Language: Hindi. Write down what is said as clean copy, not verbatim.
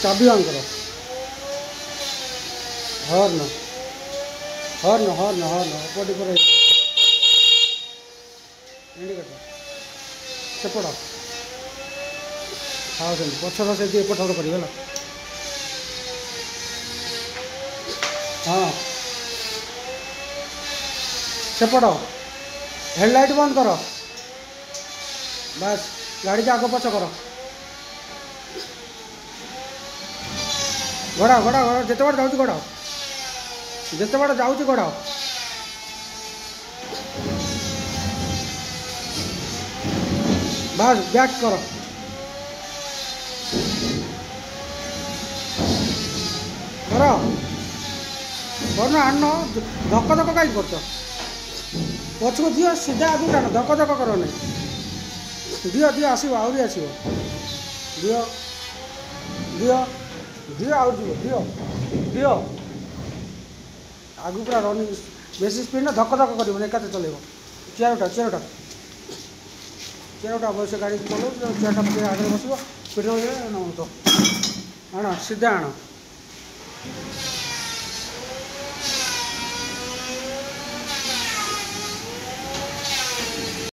चाबी ऑन करो। हॉर्न हॉर्न हॉर्न हॉर्न पटी पर इंडिकेटर सेपट हाँ पछर से एपट कर हाँ सेपट हेडलाइट बंद कर बस गाड़ी के आग पछ कर गड़ा गड़ा गड़ा जिते बार जाऊँ गड़ा जिते बार जाऊँ गड़ा बस बैक कर करना आन धक्का धक्का कहीं कर पछ को दियो सीधा आगे टाण धक्का धक्का कर दियो दियो आसो आहरी आसो दियो दियो दियो आउ दियो दियो आगु पूरा रनिंग बेसी स्पीड ना धक्का धक्का कर एकाते चलो चेयर उठा चेयर उठा चेयर उठा अवश्य गाड़ी चलो चेयरटा पकड़ आगे बस पेट्रोल न तो आण सीधा आण